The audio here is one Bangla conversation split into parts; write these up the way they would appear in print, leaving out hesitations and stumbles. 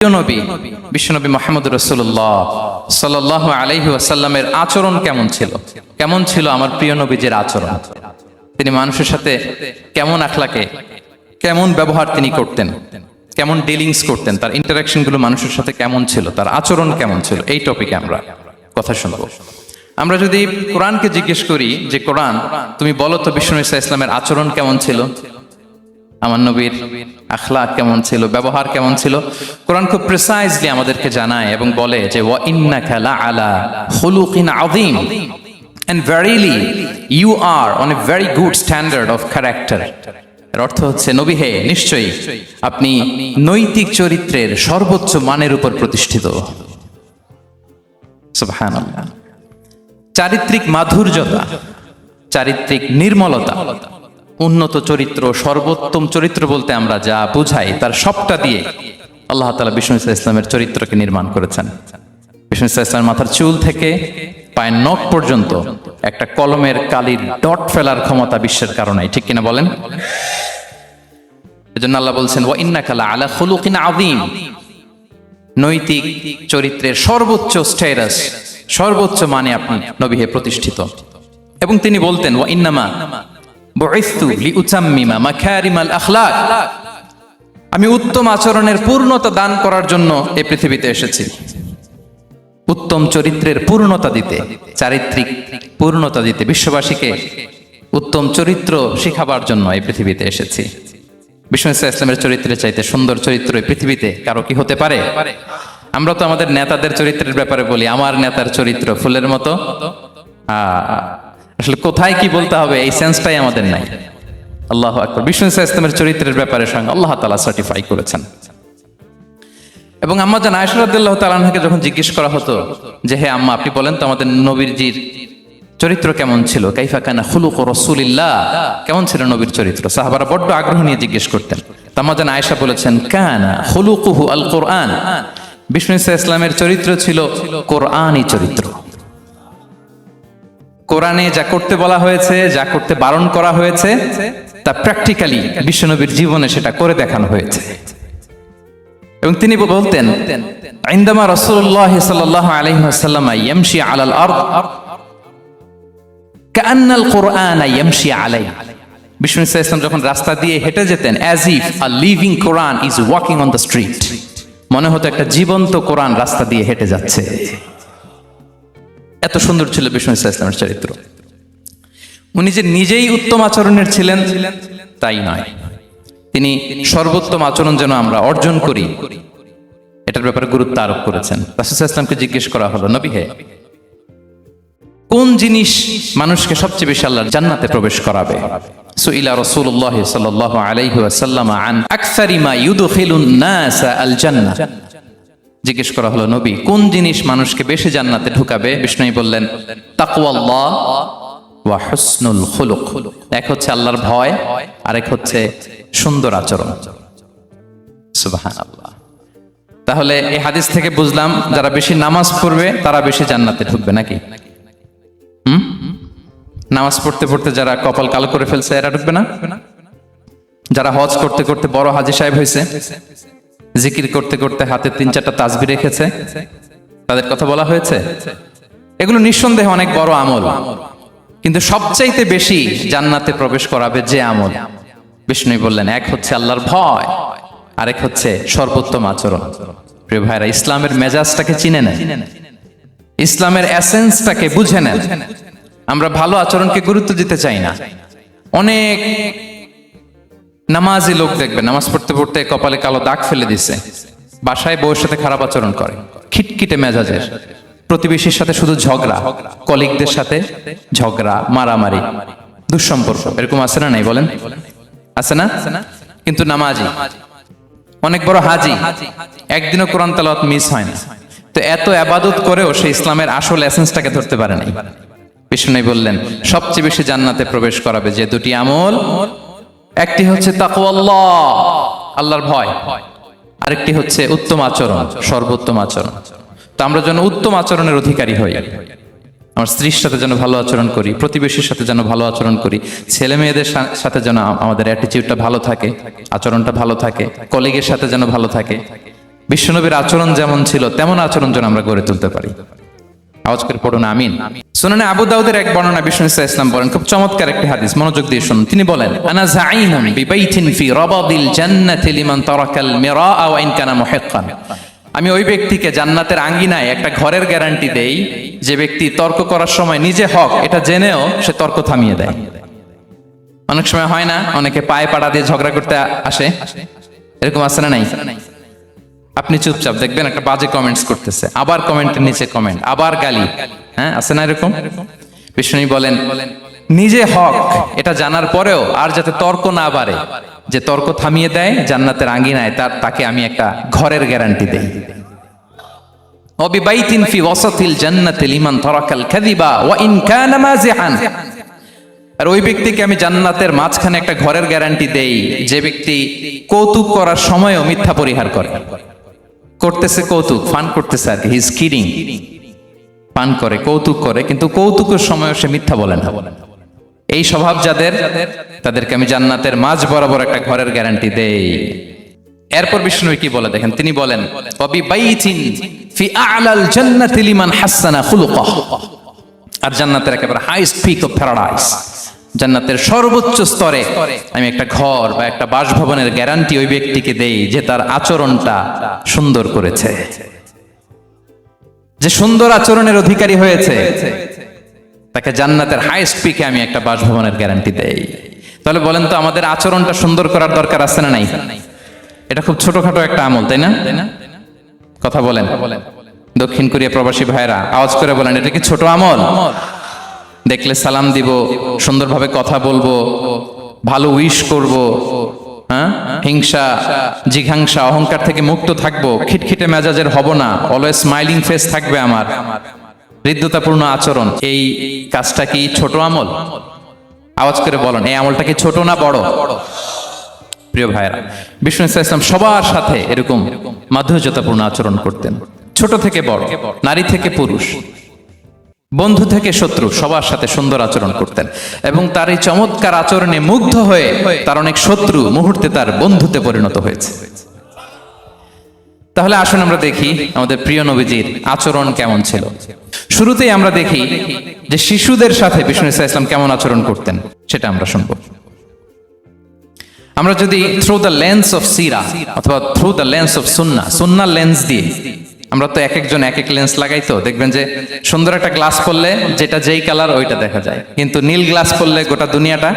প্রিয় নবী বিশ্বনবী মুহাম্মদ রাসূলুল্লাহ সাল্লাল্লাহু আলাইহি ওয়াসাল্লামের আচরণ কেমন ছিল? কেমন ছিল আমার প্রিয় নবীজির আচরণ? তিনি মানুষের সাথে কেমন আখলাকে, কেমন ব্যবহার তিনি করতেন, কেমন ডিলিংস করতেন, তার ইন্টারাকশন গুলো মানুষের সাথে কেমন ছিল, তার আচরণ কেমন ছিল, এই টপিকে আমরা কথা শুনবো। আমরা যদি কোরআনকে জিজ্ঞেস করি যে কোরআন তুমি বলো তো বিশ্বনবী সাল্লাল্লাহু আলাইহি ওয়াসাল্লামের আচরণ কেমন ছিল, আমার নবীর আখলাক কেমন ছিল, ব্যবহার কেমন ছিল, কোরআন খুব প্রিসাইজলি আমাদেরকে জানায় এবং বলে যে ওয়া ইন্নাকা লাআলা খুলুকিন আযীম, and verily you are on a very good standard of character। এর অর্থ হচ্ছে নবী হে, নিশ্চয়ই আপনি নৈতিক চরিত্রের সর্বোচ্চ মানের উপর প্রতিষ্ঠিত। সুবহানাল্লাহ। চারিত্রিক মাধুর্যতা, চারিত্রিক নির্মলতা, উন্নত চরিত্র, সর্বোত্তম চরিত্র বলতে আমরা যা বুঝাই তার সবটা দিয়ে আল্লাহ তাআলা বিষ্ণু ইসলামের চরিত্রকে নির্মাণ করেছেন। বিষ্ণু ইসলামের মাথার চুল থেকে পায়ের নখ পর্যন্ত একটা কলমের কালির ডট ফেলার ক্ষমতা বিশ্বের কারণে, ঠিক কিনা বলেন? এজন্য আল্লাহ বলছেন ওয়া ইন্নাকা লাআলা খুলুকিন আযীম, নৈতিক চরিত্রের সর্বোচ্চ স্ট্যাটাস, সর্বোচ্চ মানে আপনি নবী হে প্রতিষ্ঠিত। এবং তিনি বলতেন ওয়া ইন্নামা বুইসতু লিউতাম্মিমা মাকারিমাল আখলাক, আমি উত্তম আচরণের পূর্ণতা দান করার জন্য এই পৃথিবীতে এসেছি, উত্তম চরিত্রের পূর্ণতা দিতে, চারিত্রিক পূর্ণতা দিতে, বিশ্ববাসীকে উত্তম চরিত্র শিখাবার জন্য এই পৃথিবীতে এসেছি। বিষ্ণু ইসলামের চরিত্রের চাইতে সুন্দর চরিত্র এই পৃথিবীতে কারো কি হতে পারে? আমরা তো আমাদের নেতাদের চরিত্রের ব্যাপারে বলি আমার নেতার চরিত্র ফুলের মতো, আসলে কোথায় কি বলতে হবে এই সেন্সটাই আমাদের নাই। আল্লাহু আকবার। বিষ্ণু ইসলামের চরিত্রের ব্যাপারে স্বয়ং আল্লাহ তাআলা সার্টিফাই করেছেন। এবং আম্মা জান আয়েশা রাদিয়াল্লাহু তাআলা আনহাকে যখন জিজ্ঞেস করা হতো যে হে আম্মা আপনি বলেন তো আমাদের নবীজির চরিত্র কেমন ছিল, কাইফা কানা খুলুকু রাসূলিল্লাহ, কেমন ছিল নবীর চরিত্র, সাহাবারা বড্ড আগ্রহ নিয়ে জিজ্ঞেস করতেন। আম্মা জান আয়েশা বলেছেন কানা খুলুকুহু আল কোরআন, বিষ্ণু ইসলামের চরিত্র ছিল কোরআনী চরিত্র। কোরআনে যা করতে বলা হয়েছে, যা করতে বারণ করা হয়েছে, তা প্র্যাকটিক্যালি বিশ্বনবীর জীবনে সেটা করে দেখানো হয়েছে। এবং তিনি বলতেন ইনদামা রাসূলুল্লাহ সাল্লাল্লাহু আলাইহি ওয়াসাল্লাম ইয়ামশি আলাল আরদ কাআন্নাল কুরআন ইয়ামশি আলাইহি, বিষ্ণু ইসলাম যখন রাস্তা দিয়ে হেঁটে যেতেন as if a living Quran is walking on the street, মনে হতো একটা জীবন্ত কোরআন রাস্তা দিয়ে হেঁটে যাচ্ছে। এত সুন্দর ছিল বিষ্ণু ইসলামের চরিত্র। উনি যে নিজেই উত্তম আচরণের ছিলেন তাই নয়, তিনি সর্বোত্তম আচরণ যেন আমরা অর্জন করি এটার ব্যাপারে গুরুত্ব আরোপ করেছেন। রাসূল সাল্লাল্লাহু আলাইহি ওয়াসাল্লামকে জিজ্ঞেস করা হলো নবী হে, কোন জিনিস মানুষকে সবচেয়ে বেশি আল্লাহর জান্নাতে প্রবেশ করাবে? সুইলা রাসূলুল্লাহ সাল্লাল্লাহু আলাইহি ওয়াসাল্লাম আন আকসারি মা ইউদখিলুন নাস আল জান্নাহ, জিজ্ঞেস করা হলো নবী কোন জিনিস মানুষকে বেশি জান্নাতে ঢুকাবে? বিষ্ণু বললেন তাকওয়াল্লাহ ওয়া হুসনুল খুলুক, এক হচ্ছে আল্লাহর ভয়, আরেক হচ্ছে সুন্দর আচরণ। সুবহানাল্লাহ। তাহলে এই হাদিস থেকে বুঝলাম যারা বেশি নামাজ পড়বে তারা বেশি জান্নাতে ঢুকবে নাকি? নামাজ পড়তে পড়তে যারা কপাল কালো করে ফেলছে এরা ঢুকবে না? যারা হজ করতে করতে বড় হাজী সাহেব হয়েছে, জিকির করতে করতে হাতে 3-4টা তাসবিহ রেখেছে, তাদের কথা বলা হয়েছে? এগুলো নিঃসন্দেহে অনেক বড় আমল, কিন্তু সবচাইতে বেশি জান্নাতে প্রবেশ করাবে যে আমল, বিষ্ণু বললেন এক হচ্ছে আল্লাহর ভয়, আরেক হচ্ছে সর্বোত্তম আচরণ। প্রিয় ভাইরা, ইসলামের মেজাজটাকে চিনে নেন, ইসলামের এসেন্সটাকে বুঝে নেন। আমরা ভালো আচরণকে গুরুত্ব দিতে চাই না। অনেক নামাজি লোক দেখবেন নামাজ পড়তে পড়তে কপালে কালো দাগ ফেলে দিছে, বাসায় বউয়ের সাথে খারাপ আচরণ করে, খিটখিটে মেজাজের, প্রতিবেশীর সাথে শুধু ঝগড়া, কলিগদের সাথে ঝগড়া, মারামারি, দুঃসম্পর্ক, এরকম আছে না নাই বলেন? আছে না? কিন্তু নামাজি, অনেক বড় হাজি, একদিনও কোরআন তেলাওয়াত মিস হয় না, তো এত ইবাদত করেও সে ইসলামের আসল এসেন্সটাকে ধরতে পারে নাই। বিষ্ণু বললেন সবচেয়ে বেশি জান্নাতে প্রবেশ করাবে যে দুটি আমল, একটি হচ্ছে তাকওয়াল্লাহ, আল্লাহর ভয়, আরেকটি হচ্ছে উত্তম আচরণ, সর্বোত্তম আচরণ। তো আমরা যেন উত্তম আচরণের অধিকারী হই, আমার স্ত্রীর সাথে যেন ভালো আচরণ করি, প্রতিবেশীর সাথে যেন ভালো আচরণ করি, ছেলে মেয়েদের সাথে যেন আমাদের অ্যাটিটিউডটা ভালো থাকে, আচরণটা ভালো থাকে, কলিগের সাথে যেন ভালো থাকে, বিশ্বনবীর আচরণ যেমন ছিল তেমন আচরণ যেন আমরা গড়ে তুলতে পারি। আওয়াজ করে পড়ুন আমিন। সুনানে আবু দাউদের এক বর্ণনা বিষ্ণু ইসলাম বলেন, খুব চমৎকার একটি হাদিস, মনোযোগ দিয়ে শুনুন। তিনি বলেন, আনা যাঈনুন বিবাইতিন ফি রাবাদিল জান্নাতি লিমান তারাকাল মিরাআ ওয়া ইন কানা মুহিক্কান। আমি ওই ব্যক্তিকে জান্নাতের আঙ্গিনায় একটা ঘরের গ্যারান্টি দেই যে ব্যক্তি তর্ক করার সময় নিজে হক এটা জেনেও সে তর্ক থামিয়ে দেয়। অনেক সময় হয় না, অনেকে পায়ে পাড়া দিয়ে ঝগড়া করতে আসে, এরকম আছে না নাই? আপনি চুপচাপ দেখবেন একটা বাজে কমেন্টস করতেছে, আবার কমেন্টের নিচে কমেন্ট, আবার গালি, হ্যাঁ আছে না এরকম? বিষ্ণু বলেন, নিজে হক এটা জানার পরেও আর যাতে তর্ক না বাড়ে, যে তর্ক থামিয়ে দেয় জান্নাতের আঙ্গিনায়, তাকে আমি একটা ঘরের গ্যারান্টি দেই। ওয়াবিবাইতিন ফি ওয়াসাতিল জান্নাতি লিমান তারাকাল কাযিবা ওয়া ইন কানা মাযিহান। আর ওই ব্যক্তিকে আমি জান্নাতের মাঝখানে একটা ঘরের গ্যারান্টি দেই যে ব্যক্তি কৌতুক করার সময়ও মিথ্যা পরিহার করে। করতেছে কৌতুক, ফান করতেছে আর কি, হি ইজ কিডিং, পান করে, কৌতুক করে, কিন্তু কৌতুকের সময়ও সে মিথ্যা বলে না। এই স্বভাব যাদের, তাদেরকে আমি জান্নাতের মাঝ বরাবর একটা ঘরের গ্যারান্টি দেই। এরপর বিষ্ণু কি বলে দেখেন, তিনি বলেন, ওয়াবিবাইতিন ফি আ'লাল জান্নাতি লিমান হাসানা খুলুকাহু। আর জান্নাতের একেবারে হাইস্ট পিক অফ প্যারাডাইস, জান্নাতের সর্বোচ্চ স্তরে আমি একটা ঘর বা একটা বাসভবনের গ্যারান্টি ওই ব্যক্তিকে দেই যে তার আচরণটা সুন্দর করেছে, যে সুন্দর আচরণের অধিকারী হয়েছে, তাকে জান্নাতের হাইস্ট পিকে আমি একটা বাসভবনের গ্যারান্টি দেই। তাহলে বলেন তো, আমাদের আচরণটা সুন্দর করার দরকার আছে না নাই? এটা খুব ছোটখাটো একটা আমল, তাই না? কথা বলেন দক্ষিণ কোরিয়া প্রবাসী ভাইরা, আওয়াজ করে বলেন, এটা কি ছোট আমল? দেখলে সালাম দিব, সুন্দরভাবে কথা বলবো, ভালো উইশ করব, হ্যাঁ, হিংসা জিঘাংসা অহংকার থেকে মুক্ত থাকবো, খিটখিটে মেজাজের হব না, অলওয়েজ স্মাইলিং ফেস থাকবে আমার, হৃদ্যতাপূর্ণ আচরণ। এই কাজটা কি ছোট আমল? আওয়াজ করে বলেন, এই আমলটা কি ছোট না বড়? প্রিয় ভাইরা, বিষ্ণু ইসলাম সবার সাথে এরকম মাধুর্যতাপূর্ণ আচরণ করতেন, ছোট থেকে বড়, নারী থেকে পুরুষ, বন্ধু থেকে শত্রু, সবার সাথে সুন্দর আচরণ করতেন। এবং তার এই চমৎকার আচরণে মুগ্ধ হয়ে তার অনেক শত্রু মুহূর্তে তার বন্ধুতে পরিণত হয়েছে। তাহলে আসুন আমরা দেখি আমাদের প্রিয় নবীজির আচরণ কেমন ছিল। শুরুতেই আমরা দেখি যে শিশুদের সাথে বিষ্ণু ইসলাম কেমন আচরণ করতেন, সেটা আমরা শুনবো। আমরা যদি থ্রু দ্য লেন্স অফ সিরা অথবা through the lens of Sunnah, Sunnah lens দিয়ে, আমরা তো এক একজন এক এক লেন্স লাগাই, তো দেখবেন যে সুন্দর একটা গ্লাস পরলে যেটা যেই কালার ওইটা দেখা যায়, কিন্তু নীল গ্লাস পরলে গোটা দুনিয়াটা,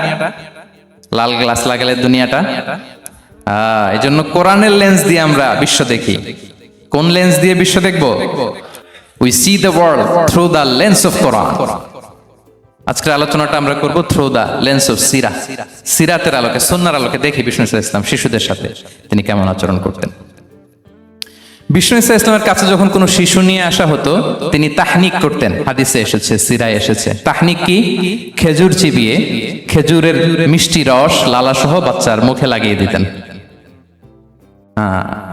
লাল গ্লাস লাগালে দুনিয়াটা। এই জন্য কোরআনের লেন্স দিয়ে আমরা বিশ্ব দেখি। কোন লেন্স দিয়ে বিশ্ব দেখবো? We see the world through the lens of Quran. আজকের আলোচনাটা আমরা করব থ্রু দ্য লেন্স অফ সিরা, সিরাতের আলোকে, সুন্নাহর আলোকে দেখি বিষ্ণু ইসলাম শিশুদের সাথে তিনি কেমন আচরণ করতেন। বিষ্ণু ইসলামের কাছে যখন কোনো শিশু নিয়ে আসা হতো, তিনি তাহনিক করতেন। হাদিসে এসেছে, সিরায় এসেছে। তাহনিক কি? খেজুর চিবিয়ে খেজুরের মিষ্টি রস লালা সহ বাচ্চার মুখে লাগিয়ে দিতেন।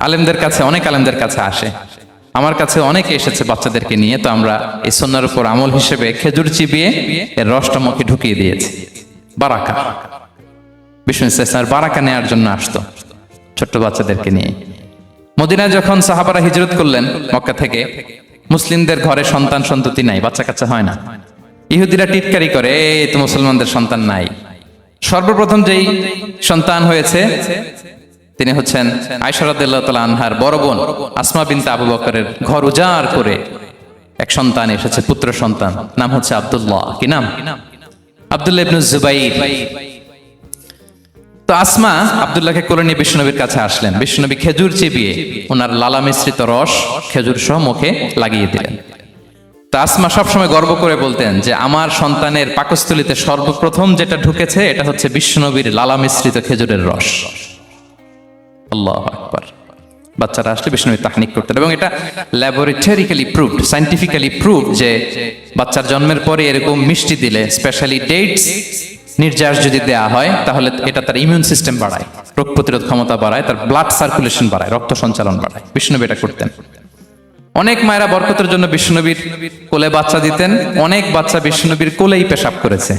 আলেমদের কাছে, অনেক আলেমদের কাছে আসে, আমার কাছে অনেকে এসেছে বাচ্চাদেরকে নিয়ে, তো আমরা এই সুন্নাহর উপর আমল হিসেবে খেজুর চিবিয়ে এর রসটা মুখে ঢুকিয়ে দিয়েছি। বারাকা, বিষ্ণু ইসলাম বারাকা নেওয়ার জন্য আসতো ছোট্ট বাচ্চাদেরকে নিয়ে। মদিনায় যখন সাহাবারা হিজরত করলেন মক্কা থেকে, মুসলিমদের ঘরে সন্তান সন্ততি নাই, বাচ্চা কাচ্চা হয় না। ইহুদিরা টিটকারি করে, এই তো মুসলমানদের সন্তান নাই। সর্বপ্রথম যেই সন্তান হয়েছে তিনি হচ্ছেন আয়েশা রাদিয়াল্লাহু তাআলা আনহার বড় বোন আসমা বিনতে আবু বকরের ঘর উজাড় করে এক সন্তান এসেছে, পুত্র সন্তান, নাম হচ্ছে আব্দুল্লাহ। কি নাম? আব্দুল্লাহ ইবনে জুবাইর। তো আসমা আব্দুল্লাহকে কোলে নিয়ে বিশ্বনবীর কাছে আসলেন। বিশ্বনবী খেজুর চিবিয়ে ওনার লালা মিশ্রিত রস খেজুর সহ মুখে লাগিয়ে দিলেন। তো আসমা সবসময় গর্ব করে বলতেন যে আমার সন্তানের পাকস্থলীতে সর্বপ্রথম যেটা ঢুকেছে এটা হচ্ছে বিশ্বনবীর লালা মিশ্রিত খেজুরের রস। আল্লাহু আকবার। বাচ্চারা আসলে বিষ্ণু তাহনিক করতেন, এবং এটা ল্যাবরেটরিক্যালি প্রুভড, সায়েন্টিফিক্যালি প্রুভড যে বাচ্চার জন্মের পরে এরকম মিষ্টি দিলে, স্পেশালি ডেটস নির্যাস যদি দেয়া হয়, তাহলে এটা তার ইমিউন সিস্টেম বাড়ায়, রোগ প্রতিরোধ ক্ষমতা বাড়ায়, তার ব্লাড সার্কুলেশন বাড়ায়, রক্ত সঞ্চালন বাড়ায়। বিষ্ণুনবী এটা করতেন। অনেক মায়েরা বরকতের জন্য বিষ্ণুনবীর কোলে বাচ্চা দিতেন। অনেক বাচ্চা বিষ্ণুনবীর কোলেই পেশাব করেছে,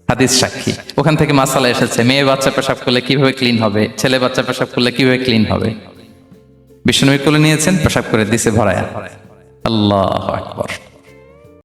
হাদিস সাক্ষী। ওখান থেকে মাসালা এসেছে, মেয়ে বাচ্চা পেশাব করলে কিভাবে ক্লিন হবে, ছেলে বাচ্চা পেশাব করলে কিভাবে ক্লিন হবে। বিশ্বনবী কোলে নিয়েছেন, পেশাব করে দিছে ভরায়া। আল্লাহু আকবার।